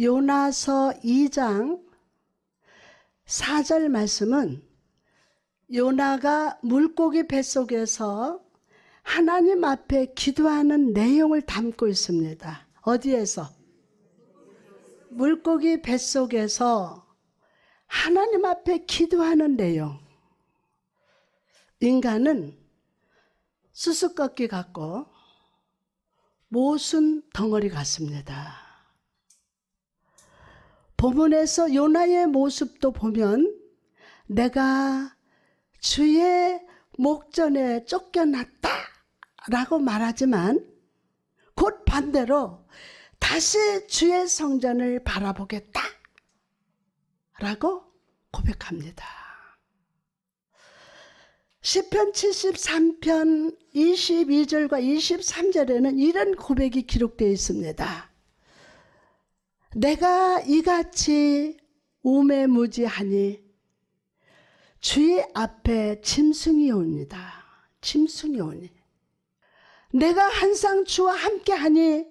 요나서 2장 4절 말씀은 요나가 물고기 뱃속에서 하나님 앞에 기도하는 내용을 담고 있습니다. 어디에서? 물고기 뱃속에서 하나님 앞에 기도하는 내용. 인간은 수수께끼 같고 모순 덩어리 같습니다. 본문에서 요나의 모습도 보면 내가 주의 목전에 쫓겨났다 라고 말하지만 곧 반대로 다시 주의 성전을 바라보겠다 라고 고백합니다. 시편 73편 22절과 23절에는 이런 고백이 기록되어 있습니다. 내가 이같이 우매무지하니 주의 앞에 짐승이 옵니다. 짐승이 오니 내가 항상 주와 함께하니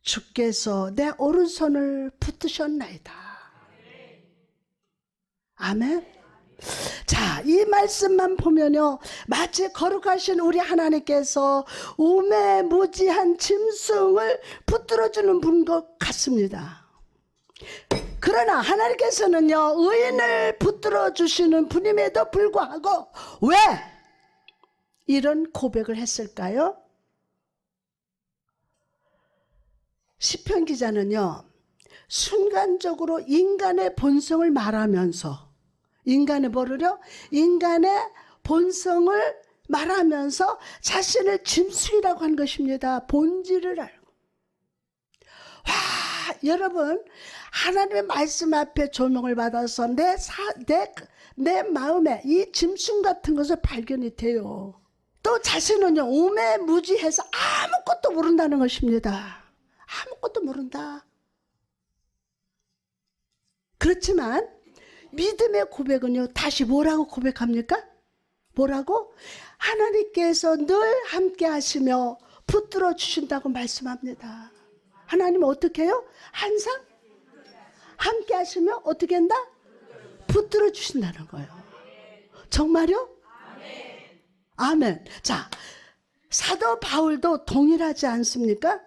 주께서 내 오른손을 붙드셨나이다. 아멘. 자, 이 말씀만 보면요, 마치 거룩하신 우리 하나님께서 우매무지한 짐승을 붙들어주는 분 것 같습니다. 그러나 하나님께서는요, 의인을 붙들어주시는 분임에도 불구하고 왜 이런 고백을 했을까요? 시편 기자는요, 순간적으로 인간의 본성을 말하면서 인간의 뭐를요? 인간의 본성을 말하면서 자신을 짐승이라고 한 것입니다. 본질을 알고. 와, 여러분, 하나님의 말씀 앞에 조명을 받아서 내 마음에 이 짐승 같은 것을 발견이 돼요. 또 자신은요, 우매무지해서 아무것도 모른다는 것입니다. 아무것도 모른다. 그렇지만 믿음의 고백은요, 다시 뭐라고 고백합니까? 뭐라고? 하나님께서 늘 함께 하시며 붙들어 주신다고 말씀합니다. 하나님은 어떻게 해요? 항상 함께 하시며 어떻게 한다? 붙들어 주신다는 거예요. 정말요? 아멘. 자, 사도 바울도 동일하지 않습니까?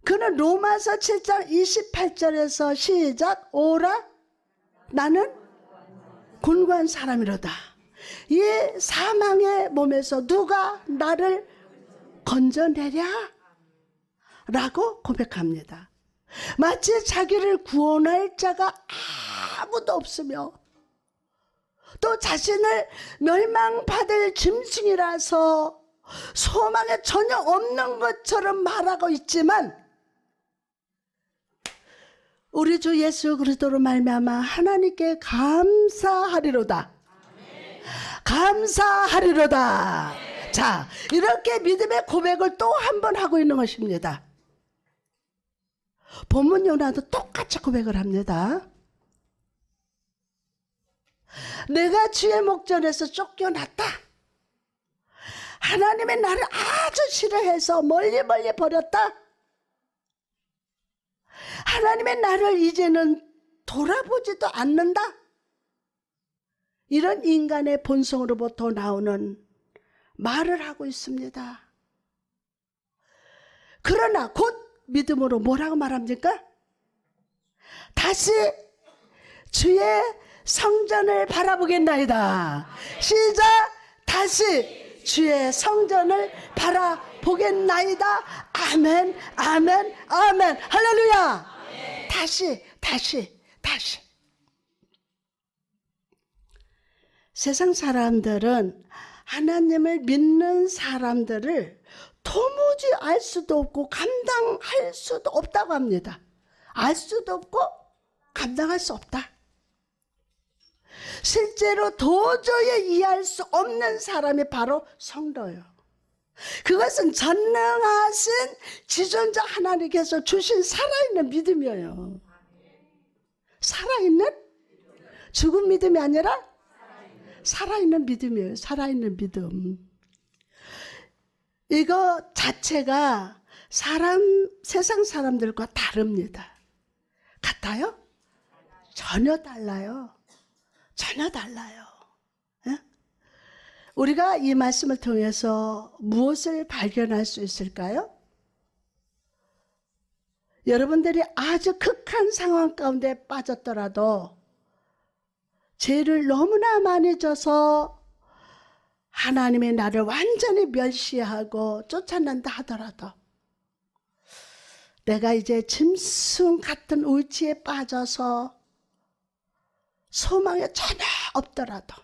그는 로마서 7장 28절에서 시작. 오라 나는 곤고한 사람이로다. 이 사망의 몸에서 누가 나를 건져내랴? 라고 고백합니다. 마치 자기를 구원할 자가 아무도 없으며 또 자신을 멸망받을 짐승이라서 소망이 전혀 없는 것처럼 말하고 있지만 우리 주 예수 그리스도로 말미암아 하나님께 감사하리로다. 감사하리로다. 자, 이렇게 믿음의 고백을 또 한 번 하고 있는 것입니다. 본문 요나도 똑같이 고백을 합니다. 내가 주의 목전에서 쫓겨났다. 하나님의 나를 아주 싫어해서 멀리 버렸다. 하나님의 나를 이제는 돌아보지도 않는다. 이런 인간의 본성으로부터 나오는 말을 하고 있습니다. 그러나 곧 믿음으로 뭐라고 말합니까? 다시 주의 성전을 바라보겠나이다. 시작. 다시 주의 성전을 바라보겠나이다. 아멘, 아멘, 아멘. 할렐루야. 아멘. 다시. 세상 사람들은 하나님을 믿는 사람들을 도무지 알 수도 없고 감당할 수도 없다고 합니다. 알 수도 없고 감당할 수 없다. 실제로 도저히 이해할 수 없는 사람이 바로 성도예요. 그것은 전능하신 지존자 하나님께서 주신 살아있는 믿음이에요. 살아있는? 죽은 믿음이 아니라 살아있는 믿음이에요. 살아있는 믿음. 이거 자체가 세상 사람들과 다릅니다. 같아요? 전혀 달라요. 전혀 달라요. 예? 우리가 이 말씀을 통해서 무엇을 발견할 수 있을까요? 여러분들이 아주 극한 상황 가운데 빠졌더라도 죄를 너무나 많이 져서 하나님의 나를 완전히 멸시하고 쫓아낸다 하더라도 내가 이제 짐승 같은 울지에 빠져서 소망이 전혀 없더라도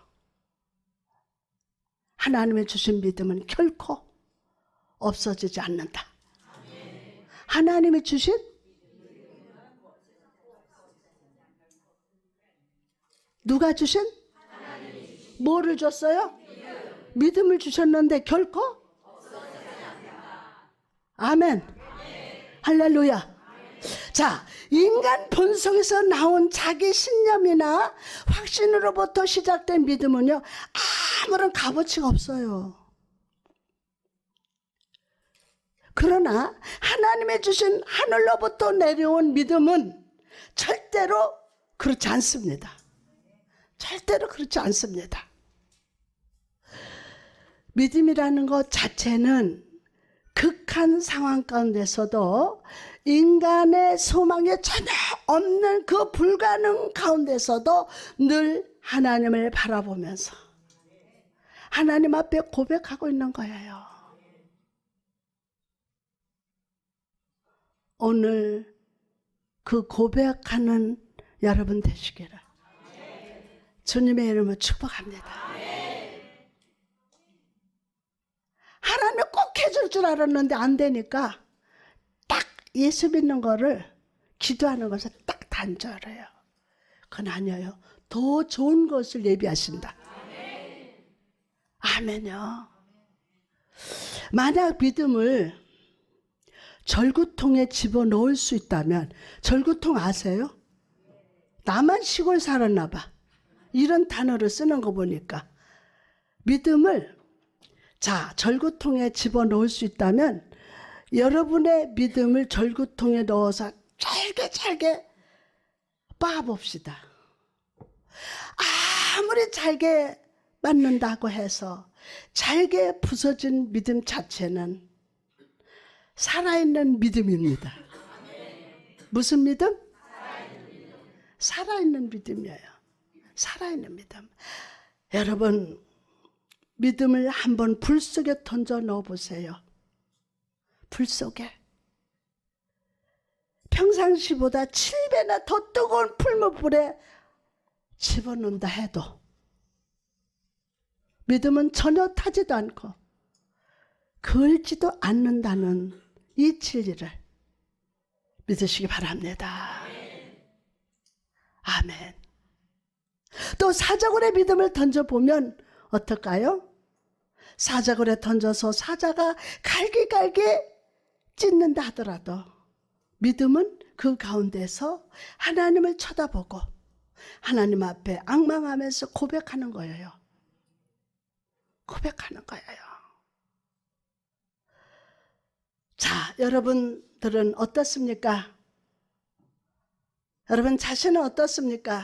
하나님의 주신 믿음은 결코 없어지지 않는다. 하나님이 주신 누가 주신? 뭐를 줬어요? 믿음을 주셨는데 결코? 아멘. 할렐루야. 자, 인간 본성에서 나온 자기 신념이나 확신으로부터 시작된 믿음은요, 아무런 값어치가 없어요. 그러나 하나님의 주신 하늘로부터 내려온 믿음은 절대로 그렇지 않습니다. 절대로 그렇지 않습니다. 믿음이라는 것 자체는 극한 상황 가운데서도 인간의 소망이 전혀 없는 그 불가능 가운데서도 늘 하나님을 바라보면서 하나님 앞에 고백하고 있는 거예요. 오늘 그 고백하는 여러분 되시기를 주님의 이름으로 축복합니다. 하나님 꼭 해줄 줄 알았는데 안 되니까 딱 예수 믿는 거를 기도하는 것을 딱 단절해요. 그건 아니에요. 더 좋은 것을 예비하신다. 아멘요. 만약 믿음을 절구통에 집어넣을 수 있다면, 절구통 아세요? 나만 시골 살았나 봐. 이런 단어를 쓰는 거 보니까 믿음을 절구통에 집어넣을 수 있다면 여러분의 믿음을 절구통에 넣어서 잘게 빻아봅시다. 아무리 잘게 맞는다고 해서 잘게 부서진 믿음 자체는 살아있는 믿음입니다. 무슨 믿음? 살아있는 믿음이에요. 살아있는 믿음. 여러분, 믿음을 한번 불 속에 던져 넣어보세요. 불 속에. 평상시보다 7배나 더 뜨거운 풀무불에 집어넣는다 해도 믿음은 전혀 타지도 않고 그을지도 않는다는 이 진리를 믿으시기 바랍니다. 아멘. 또 사자굴에 믿음을 던져보면 어떨까요? 사자굴에 던져서 사자가 갈기갈기 찢는다 하더라도 믿음은 그 가운데서 하나님을 쳐다보고 하나님 앞에 앙망하면서 고백하는 거예요. 고백하는 거예요. 자, 여러분들은 어떻습니까? 여러분 자신은 어떻습니까?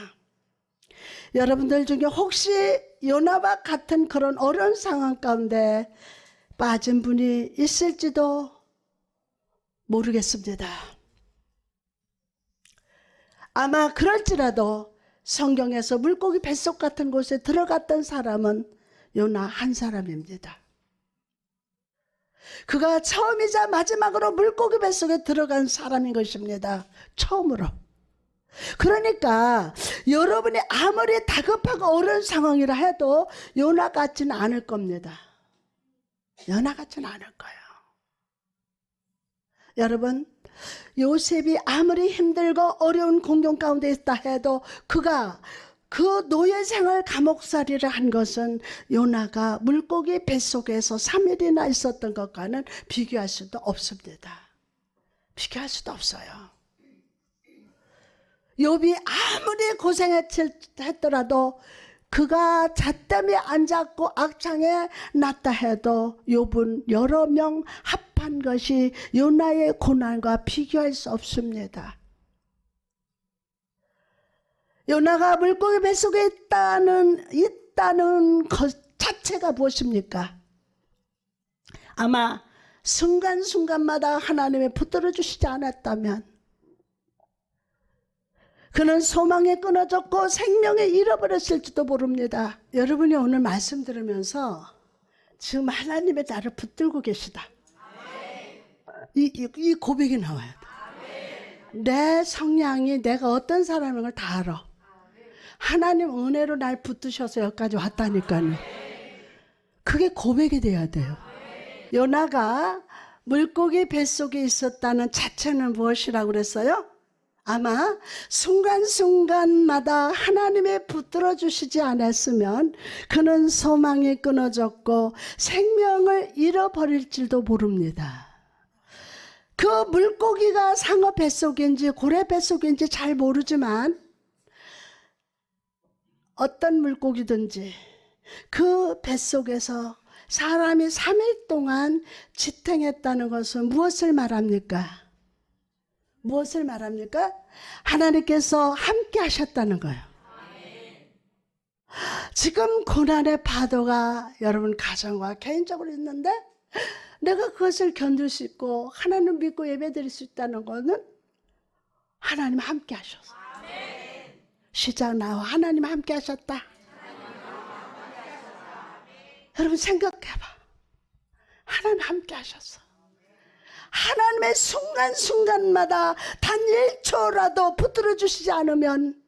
여러분들 중에 혹시 요나와 같은 그런 어려운 상황 가운데 빠진 분이 있을지도 모르겠습니다. 아마 그럴지라도 성경에서 물고기 뱃속 같은 곳에 들어갔던 사람은 요나 한 사람입니다. 그가 처음이자 마지막으로 물고기 뱃속에 들어간 사람인 것입니다. 처음으로. 그러니까 여러분이 아무리 다급하고 어려운 상황이라 해도 요나 같지는 않을 겁니다. 요나 같지는 않을 거예요. 여러분, 요셉이 아무리 힘들고 어려운 공경 가운데 있다 해도 그가 그 노예 생활 감옥살이를 한 것은 요나가 물고기 뱃속에서 3일이나 있었던 것과는 비교할 수도 없습니다. 비교할 수도 없어요. 욥이 아무리 고생했더라도 그가 잣담에 앉았고 악창에 났다 해도 욥은 여러 명 합한 것이 요나의 고난과 비교할 수 없습니다. 요나가 물고기 뱃속에 있다는 것 자체가 무엇입니까? 아마 순간순간마다 하나님이 붙들어 주시지 않았다면 그는 소망에 끊어졌고 생명에 잃어버렸을지도 모릅니다. 여러분이 오늘 말씀 들으면서 지금 하나님의 나를 붙들고 계시다. 이 고백이 나와야 돼. 내 성향이 내가 어떤 사람인 걸 다 알아. 하나님 은혜로 날 붙드셔서 여기까지 왔다니까요. 그게 고백이 돼야 돼요. 요나가 물고기 뱃속에 있었다는 자체는 무엇이라고 그랬어요? 아마 순간순간마다 하나님의 붙들어 주시지 않았으면 그는 소망이 끊어졌고 생명을 잃어버릴지도 모릅니다. 그 물고기가 상어 뱃속인지 고래 뱃속인지 잘 모르지만 어떤 물고기든지 그 뱃속에서 사람이 3일 동안 지탱했다는 것은 무엇을 말합니까? 무엇을 말합니까? 하나님께서 함께 하셨다는 거예요. 지금 고난의 파도가 여러분 가정과 개인적으로 있는데 내가 그것을 견딜 수 있고 하나님 믿고 예배드릴 수 있다는 것은 하나님 함께 하셔서. 시작 나와 하나님 함께 하셨다. 여러분 생각해봐. 하나님 함께 하셨어. 하나님의 순간순간마다 단 1초라도 붙들어 주시지 않으면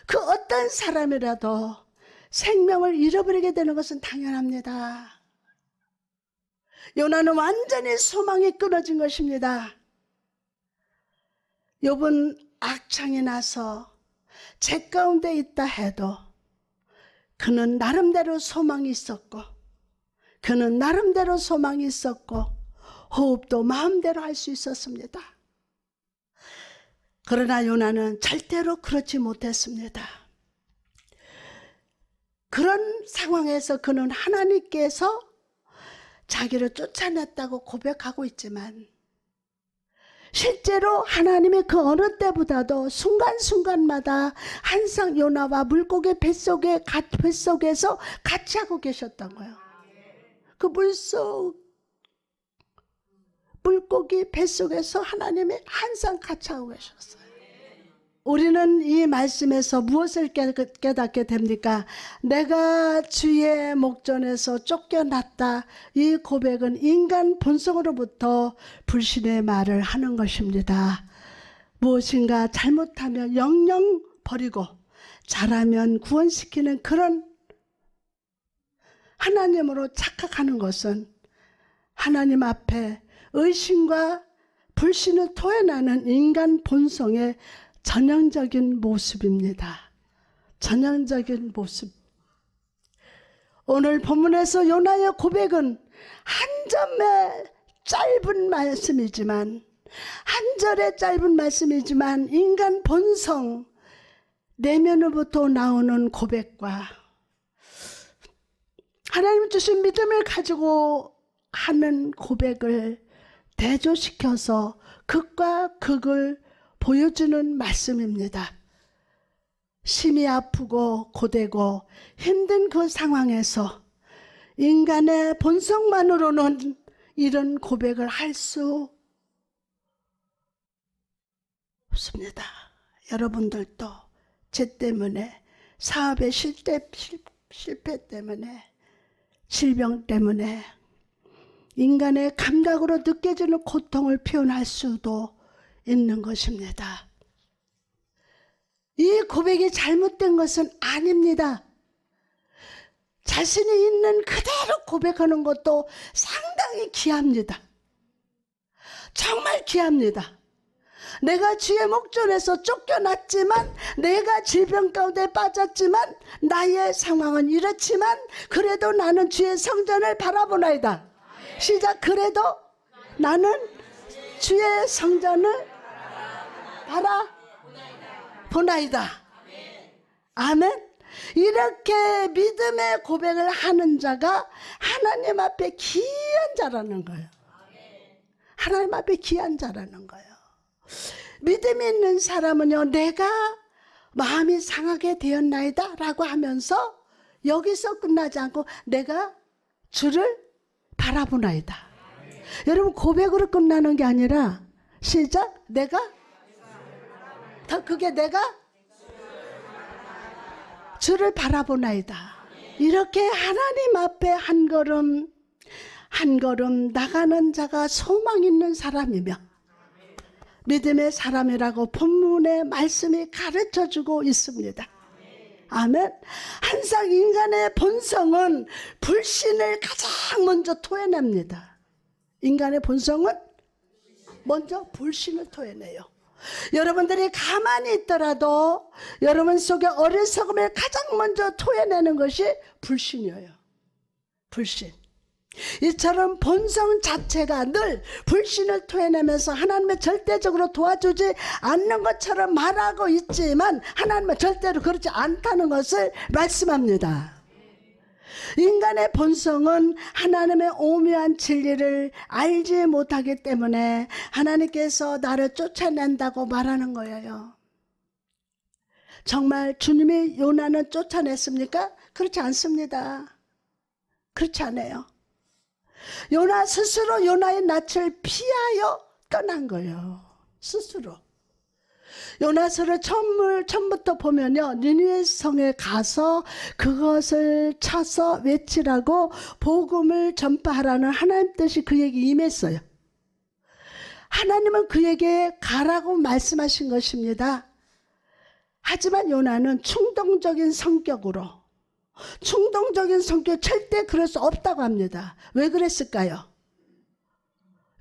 그 어떤 사람이라도 생명을 잃어버리게 되는 것은 당연합니다. 요나는 완전히 소망이 끊어진 것입니다. 욥은 악창이 나서 재 가운데 있다 해도 그는 나름대로 소망이 있었고 그는 나름대로 소망이 있었고 호흡도 마음대로 할 수 있었습니다. 그러나 요나는 절대로 그렇지 못했습니다. 그런 상황에서 그는 하나님께서 자기를 쫓아냈다고 고백하고 있지만 실제로 하나님이 그 어느 때보다도 순간순간마다 항상 요나와 물고기 뱃속에서 같이 하고 계셨던 거예요. 그 물고기 뱃속에서 하나님이 항상 같이 하고 계셨어요. 우리는 이 말씀에서 무엇을 깨닫게 됩니까? 내가 주의 목전에서 쫓겨났다. 이 고백은 인간 본성으로부터 불신의 말을 하는 것입니다. 무엇인가 잘못하면 영영 버리고 잘하면 구원시키는 그런 하나님으로 착각하는 것은 하나님 앞에 의심과 불신을 토해내는 인간 본성의 전형적인 모습입니다. 전형적인 모습. 오늘 본문에서 요나의 고백은 한 점의 짧은 말씀이지만 한 절의 짧은 말씀이지만 인간 본성 내면으로부터 나오는 고백과 하나님 주신 믿음을 가지고 하는 고백을 대조시켜서 극과 극을 보여주는 말씀입니다. 심히 아프고 고되고 힘든 그 상황에서 인간의 본성만으로는 이런 고백을 할 수 없습니다. 여러분들도 죄 때문에 사업의 실패 때문에 질병 때문에 인간의 감각으로 느껴지는 고통을 표현할 수도 있는 것입니다. 이 고백이 잘못된 것은 아닙니다. 자신이 있는 그대로 고백하는 것도 상당히 귀합니다. 정말 귀합니다. 내가 주의 목전에서 쫓겨났지만, 내가 질병 가운데 빠졌지만, 나의 상황은 이렇지만 그래도 나는 주의 성전을 바라보나이다. 시작. 그래도 나는 주의 성전을 바라보나이다. 아멘. 이렇게 믿음의 고백을 하는 자가 하나님 앞에 귀한 자라는 거예요. 하나님 앞에 귀한 자라는 거예요. 믿음이 있는 사람은요, 내가 마음이 상하게 되었나이다 라고 하면서 여기서 끝나지 않고 내가 주를 바라보나이다. 여러분, 고백으로 끝나는 게 아니라 시작. 내가 더 그게 내가 주를 바라보나이다. 이렇게 하나님 앞에 한 걸음 한 걸음 나가는 자가 소망 있는 사람이며 믿음의 사람이라고 본문의 말씀이 가르쳐주고 있습니다. 아멘. 항상 인간의 본성은 불신을 가장 먼저 토해냅니다. 인간의 본성은 먼저 불신을 토해내요. 여러분들이 가만히 있더라도 여러분 속에 어리석음을 가장 먼저 토해내는 것이 불신이에요. 불신. 이처럼 본성 자체가 늘 불신을 토해내면서 하나님의 절대적으로 도와주지 않는 것처럼 말하고 있지만 하나님은 절대로 그렇지 않다는 것을 말씀합니다. 인간의 본성은 하나님의 오묘한 진리를 알지 못하기 때문에 하나님께서 나를 쫓아낸다고 말하는 거예요. 정말 주님이 요나는 쫓아냈습니까? 그렇지 않습니다. 그렇지 않아요. 요나 스스로 요나의 낯을 피하여 떠난 거예요. 스스로. 요나서를 처음부터 보면요, 니느웨 성에 가서 그것을 쳐서 외치라고 복음을 전파하라는 하나님 뜻이 그에게 임했어요. 하나님은 그에게 가라고 말씀하신 것입니다. 하지만 요나는 충동적인 성격 절대 그럴 수 없다고 합니다. 왜 그랬을까요?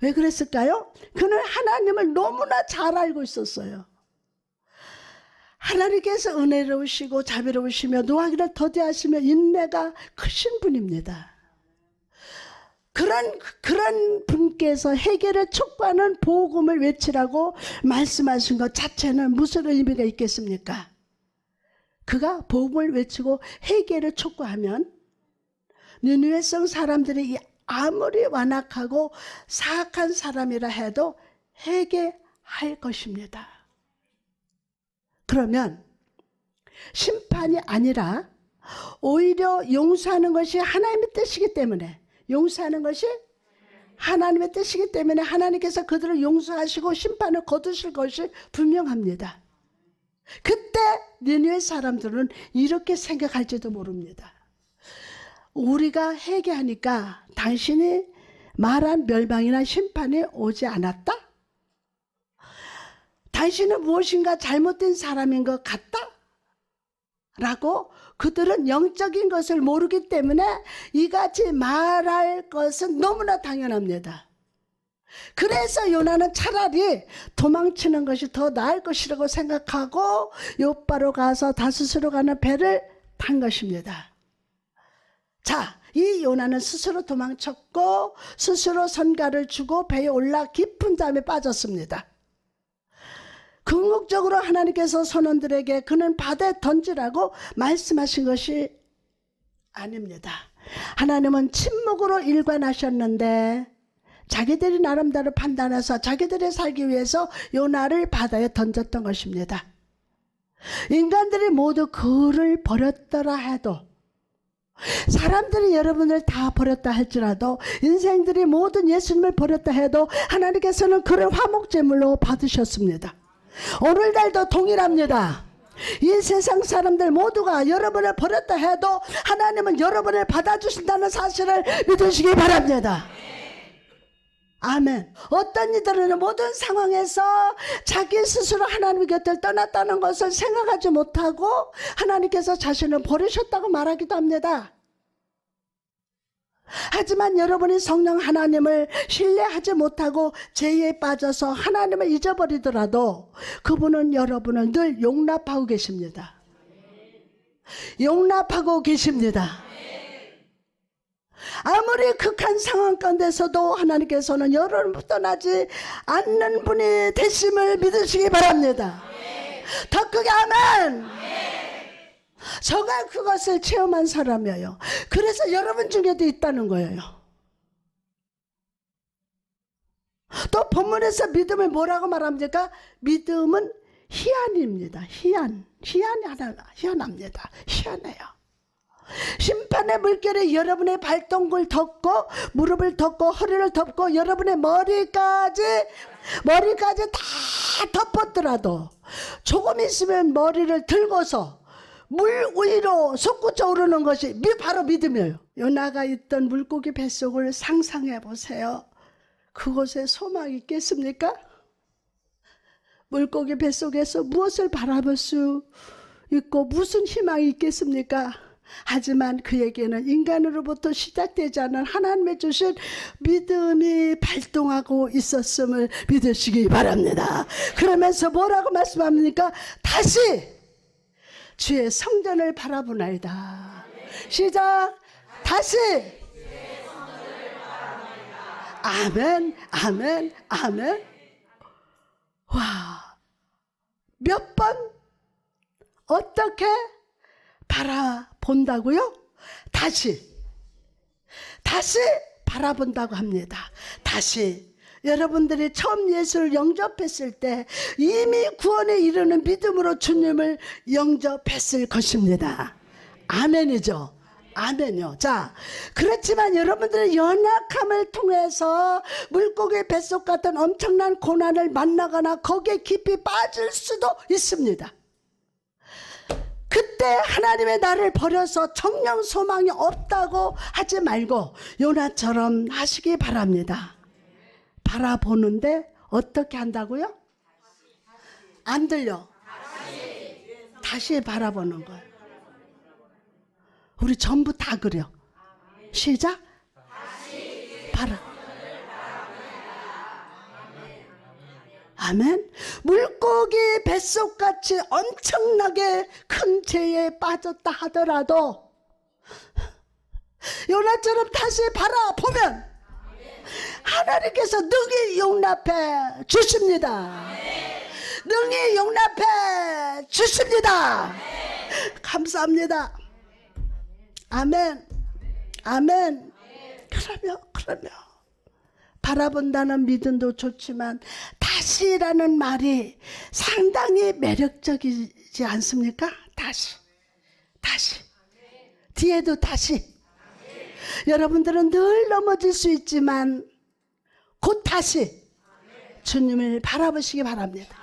왜 그랬을까요? 그는 하나님을 너무나 잘 알고 있었어요. 하나님께서 은혜로우시고 자비로우시며 노하기를 더디하시며 인내가 크신 분입니다. 그런 분께서 회개를 촉구하는 복음을 외치라고 말씀하신 것 자체는 무슨 의미가 있겠습니까? 그가 복음을 외치고 회개를 촉구하면 니느웨 성 사람들이 아무리 완악하고 사악한 사람이라 해도 회개할 것입니다. 그러면 심판이 아니라 오히려 용서하는 것이 하나님의 뜻이기 때문에, 용서하는 것이 하나님의 뜻이기 때문에 하나님께서 그들을 용서하시고 심판을 거두실 것이 분명합니다. 그때 니느웨 사람들은 이렇게 생각할지도 모릅니다. 우리가 회개하니까 당신이 말한 멸망이나 심판이 오지 않았다? 당신은 무엇인가 잘못된 사람인 것 같다? 라고 그들은 영적인 것을 모르기 때문에 이같이 말할 것은 너무나 당연합니다. 그래서 요나는 차라리 도망치는 것이 더 나을 것이라고 생각하고 욥바로 가서 다스스로 가는 배를 탄 것입니다. 자, 이 요나는 스스로 도망쳤고 스스로 선가를 주고 배에 올라 깊은 잠에 빠졌습니다. 궁극적으로 하나님께서 선원들에게 그는 바다에 던지라고 말씀하신 것이 아닙니다. 하나님은 침묵으로 일관하셨는데 자기들이 나름대로 판단해서 자기들이 살기 위해서 요나를 바다에 던졌던 것입니다. 인간들이 모두 그를 버렸더라 해도, 사람들이 여러분을 다 버렸다 할지라도, 인생들이 모든 예수님을 버렸다 해도 하나님께서는 그를 화목제물로 받으셨습니다. 오늘날도 동일합니다. 이 세상 사람들 모두가 여러분을 버렸다 해도 하나님은 여러분을 받아주신다는 사실을 믿으시기 바랍니다. 아멘. 어떤 이들은 모든 상황에서 자기 스스로 하나님 곁을 떠났다는 것을 생각하지 못하고 하나님께서 자신을 버리셨다고 말하기도 합니다. 하지만 여러분이 성령 하나님을 신뢰하지 못하고 죄에 빠져서 하나님을 잊어버리더라도 그분은 여러분을 늘 용납하고 계십니다. 용납하고 계십니다. 아무리 극한 상황 가운데서도 하나님께서는 여러분을 떠나지 않는 분이 되심을 믿으시기 바랍니다. 더 크게 아멘. 저가 그것을 체험한 사람이에요. 그래서 여러분 중에도 있다는 거예요. 또 본문에서 믿음을 뭐라고 말합니까? 믿음은 희한입니다. 희한합니다. 희한해요. 심판의 물결에 여러분의 발동을 덮고 무릎을 덮고 허리를 덮고 여러분의 머리까지 다 덮었더라도 조금 있으면 머리를 들고서 물 위로 솟구쳐 오르는 것이 바로 믿음이에요. 요나가 있던 물고기 뱃속을 상상해 보세요. 그곳에 소망이 있겠습니까? 물고기 뱃속에서 무엇을 바라볼 수 있고 무슨 희망이 있겠습니까? 하지만 그에게는 인간으로부터 시작되지 않은 하나님의 주신 믿음이 발동하고 있었음을 믿으시기 바랍니다. 그러면서 뭐라고 말씀합니까? 다시 주의 성전을 바라보나이다. 시작. 다시. 아멘, 아멘, 아멘. 와, 몇 번 어떻게 바라본다고요? 다시 바라본다고 합니다. 다시. 여러분들이 처음 예수를 영접했을 때 이미 구원에 이르는 믿음으로 주님을 영접했을 것입니다. 아멘이죠. 아멘요. 자, 그렇지만 여러분들의 연약함을 통해서 물고기 뱃속 같은 엄청난 고난을 만나거나 거기에 깊이 빠질 수도 있습니다. 그때 하나님의 나를 버려서 정녕 소망이 없다고 하지 말고 요나처럼 하시기 바랍니다. 바라보는데 어떻게 한다고요? 안 들려. 다시 바라보는 거예요. 우리 전부 다 그래요. 시작. 아멘. 물고기 뱃속같이 엄청나게 큰 죄에 빠졌다 하더라도 요나처럼 다시 바라보면 하나님께서 능히 용납해 주십니다. 능히 용납해 주십니다. 감사합니다. 아멘. 아멘. 그러면 바라본다는 믿음도 좋지만 다시라는 말이 상당히 매력적이지 않습니까? 다시 뒤에도 다시. 여러분들은 늘 넘어질 수 있지만 곧 다시 주님을 바라보시기 바랍니다.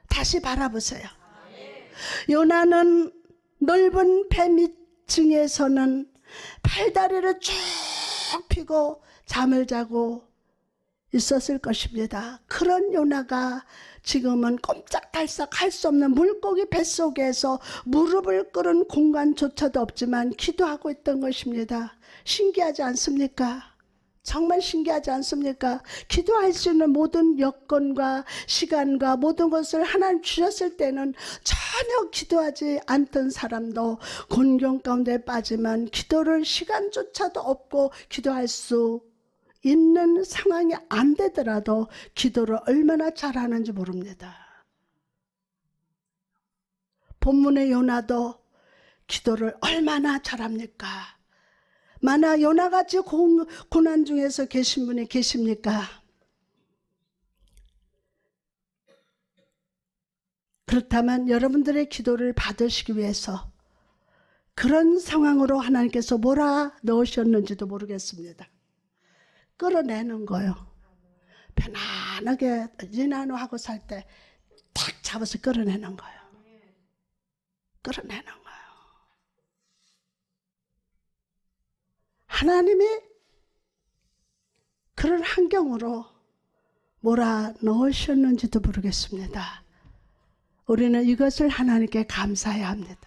다시 바라보세요. 요나는 넓은 배 밑층에서는 팔다리를 쭉 펴고 잠을 자고 있었을 것입니다. 그런 요나가 지금은 꼼짝달싹 할 수 없는 물고기 뱃속에서 무릎을 꿇은 공간조차도 없지만 기도하고 있던 것입니다. 신기하지 않습니까? 정말 신기하지 않습니까? 기도할 수 있는 모든 여건과 시간과 모든 것을 하나님 주셨을 때는 전혀 기도하지 않던 사람도 곤경 가운데 빠지면 기도를 시간조차도 없고 기도할 수 있는 상황이 안 되더라도 기도를 얼마나 잘하는지 모릅니다. 본문의 요나도 기도를 얼마나 잘합니까? 만약 요나같이 고난 중에서 계신 분이 계십니까? 그렇다면 여러분들의 기도를 받으시기 위해서 그런 상황으로 하나님께서 몰아넣으셨는지도 모르겠습니다. 끌어내는 거요. 편안하게 진안하고 살 때 탁 잡아서 끌어내는 거예요. 끌어내는 거예요. 하나님이 그런 환경으로 몰아넣으셨는지도 모르겠습니다. 우리는 이것을 하나님께 감사해야 합니다.